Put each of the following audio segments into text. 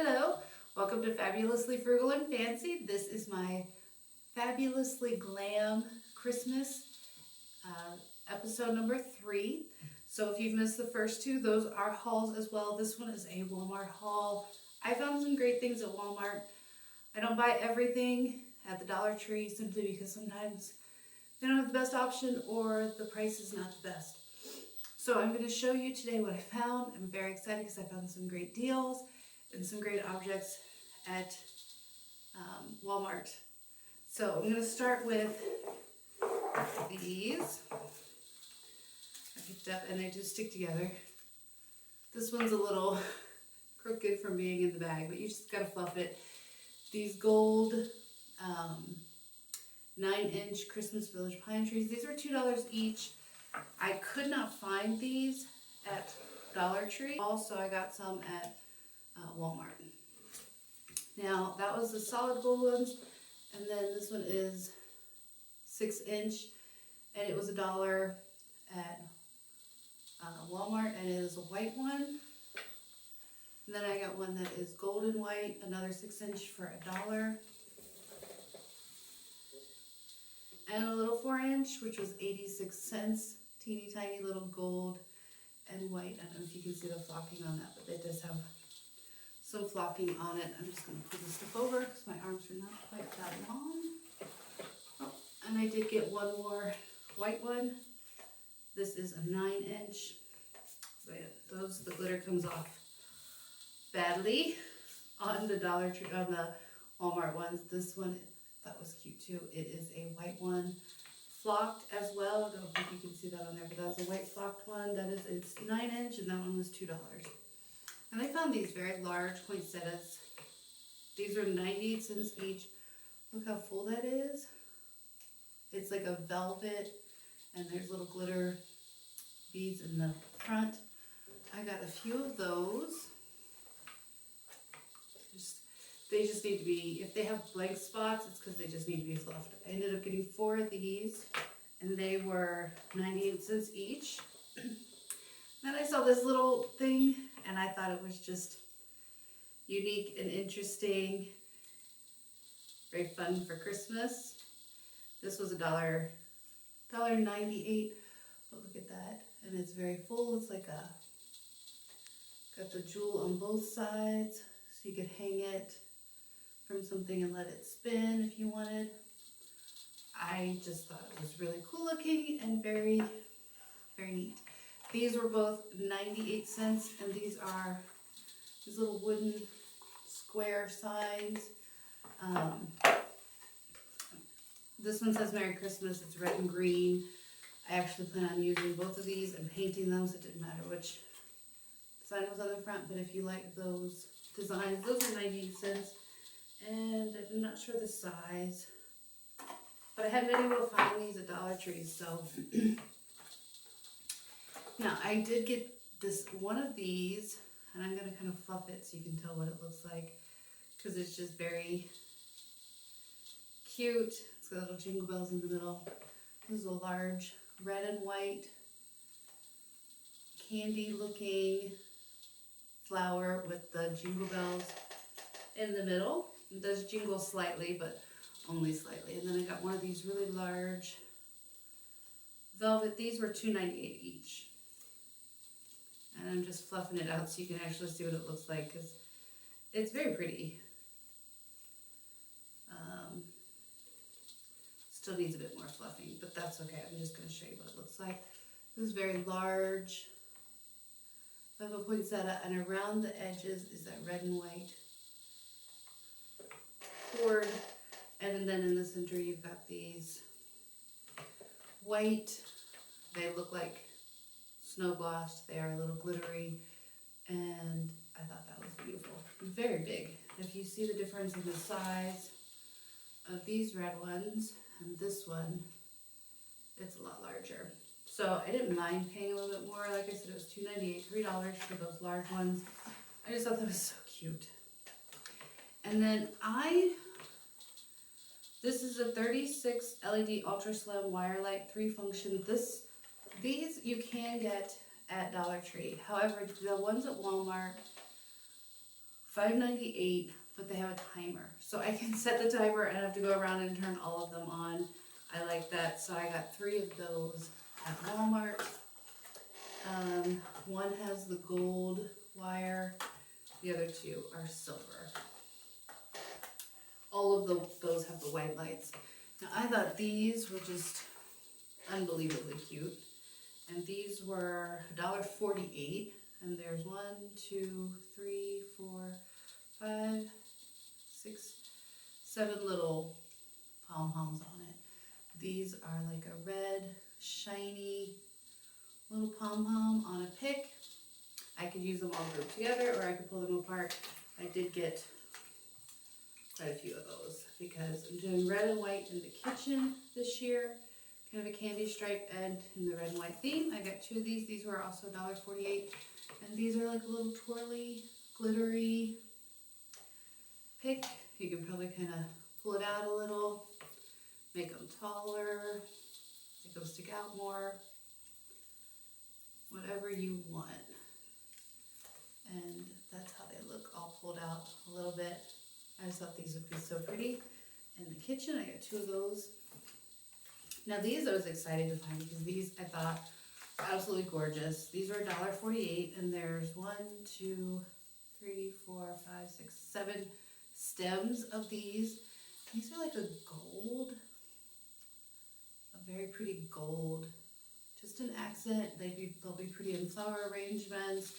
Hello, welcome to Fabulously Frugal and Fancy. This is my Fabulously Glam Christmas episode number 3. So if you've missed the first two, those are hauls as well. This one is a Walmart haul. I found some great things at Walmart. I don't buy everything at the Dollar Tree simply because sometimes they don't have the best option or the price is not the best. So I'm going to show you today what I found. I'm very excited because I found some great deals and some great objects at Walmart. So I'm going to start with these. I picked up and they do stick together. This one's a little crooked from being in the bag, but you just got to fluff it. These gold 9-inch Christmas Village pine trees. These were $2 each. I could not find these at Dollar Tree. Also, I got some at Walmart. Now, that was the solid gold ones, and then this one is 6-inch, and it was $1 at Walmart, and it is a white one. And then I got one that is gold and white, another 6-inch for $1. And a little 4-inch, which was 86 cents. Teeny tiny little gold and white. I don't know if you can see the flocking on that, but it does have some flocking on it. I'm just going to pull this stuff over because my arms are not quite that long. Oh, and I did get one more white one. This is a 9-inch. So yeah, the glitter comes off badly on the Dollar Tree, on the Walmart ones. This one, that was cute too. It is a white one, flocked as well. I don't think you can see that on there, but that's a white flocked one. It's 9-inch, and that one was $2. And I found these very large poinsettias. These are 98 cents each. Look how full that is. It's like a velvet, and there's little glitter beads in the front. I got a few of those. They just need to be, if they have blank spots, it's because they just need to be fluffed. I ended up getting 4 of these, and they were 98 cents each. Then I saw this little thing, and I thought it was just unique and interesting, very fun for Christmas. This was $1.98. Oh, look at that. And it's very full. It's like got the jewel on both sides, so you could hang it from something and let it spin if you wanted. I just thought it was really cool looking and very, very neat. These were both 98 cents, and these are these little wooden square signs. This one says Merry Christmas. It's red and green. I actually plan on using both of these and painting them, so it didn't matter which design was on the front, but if you like those designs, those are 98 cents. And I'm not sure the size, but I haven't been able to find these at Dollar Tree. So now I did get this one of these, and I'm going to kind of fluff it so you can tell what it looks like, because it's just very cute. It's got little jingle bells in the middle. This is a large red and white candy looking flower with the jingle bells in the middle. It does jingle slightly, but only slightly. And then I got one of these really large velvet. These were $2.98 each. And I'm just fluffing it out so you can actually see what it looks like, because it's very pretty. Still needs a bit more fluffing, but that's okay. I'm just going to show you what it looks like. This is very large velvet poinsettia, and around the edges is that red and white cord, and then in the center you've got these white, they look like snow glossed, they are a little glittery, and I thought that was beautiful. Very big. If you see the difference in the size of these red ones and this one, it's a lot larger. So I didn't mind paying a little bit more. Like I said, it was $2.98, $3 for those large ones. I just thought that was so cute. And then this is a 36 LED Ultra Slim Wire Light 3-function. These you can get at Dollar Tree. However, the ones at Walmart $5.98, but they have a timer. So I can set the timer and I have to go around and turn all of them on. I like that. So I got 3 of those at Walmart. One has the gold wire. The other 2 are silver. All of those have the white lights. Now I thought these were just unbelievably cute. And these were $1.48. And there's 1, 2, 3, 4, 5, 6, 7 little pom-poms on it. These are like a red, shiny little pom-pom on a pick. I could use them all grouped together or I could pull them apart. I did get quite a few of those because I'm doing red and white in the kitchen this year. Kind of a candy stripe and in the red and white theme. I got 2 of these. These were also $1.48. And these are like a little twirly, glittery pick. You can probably kind of pull it out a little, make them taller, make them stick out more, whatever you want. And that's how they look, all pulled out a little bit. I just thought these would be so pretty in the kitchen. I got 2 of those. Now these I was excited to find because these I thought were absolutely gorgeous. These are $1.48 and there's 1, 2, 3, 4, 5, 6, 7 stems of these. These are like a gold, a very pretty gold, just an accent. They'll be pretty in flower arrangements.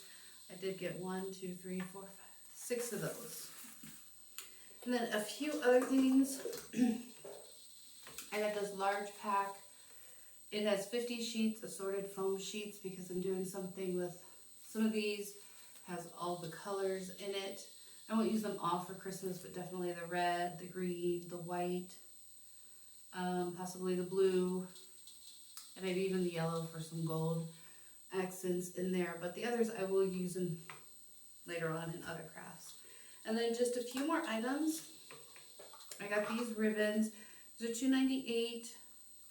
I did get 1, 2, 3, 4, 5, 6 of those. And then a few other things. I got this large pack. It has 50 sheets, assorted foam sheets, because I'm doing something with some of these. Has all the colors in it. I won't use them all for Christmas, but definitely the red, the green, the white, possibly the blue, and maybe even the yellow for some gold accents in there. But the others I will use them later on in other crafts. And then just a few more items. I got these ribbons. These are $2.98,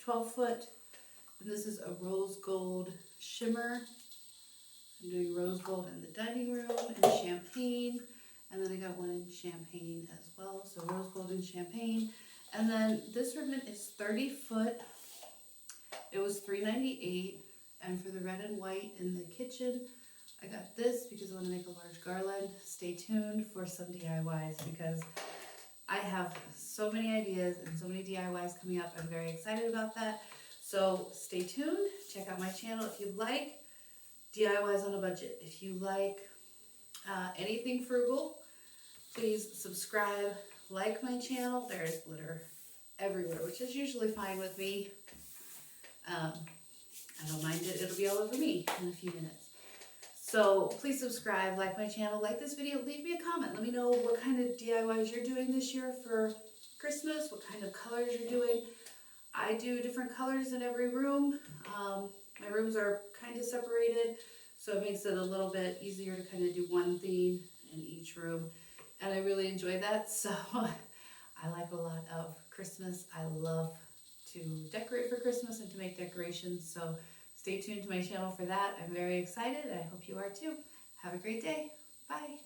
12 foot. And this is a rose gold shimmer. I'm doing rose gold in the dining room and champagne. And then I got one in champagne as well. So rose gold and champagne. And then this ribbon is 30 foot. It was $3.98. And for the red and white in the kitchen, I got this because I want to make a large garland. Stay tuned for some DIYs because I have so many ideas and so many DIYs coming up. I'm very excited about that. So stay tuned. Check out my channel if you like DIYs on a budget. If you like anything frugal, please subscribe, like my channel. There is glitter everywhere, which is usually fine with me. I don't mind it. It'll be all over me in a few minutes. So please subscribe, like my channel, like this video, leave me a comment. Let me know what kind of DIYs you're doing this year for Christmas, what kind of colors you're doing. I do different colors in every room. My rooms are kind of separated, so it makes it a little bit easier to kind of do one theme in each room. And I really enjoy that, so I like a lot of Christmas. I love to decorate for Christmas and to make decorations, so stay tuned to my channel for that. I'm very excited. I hope you are too. Have a great day. Bye.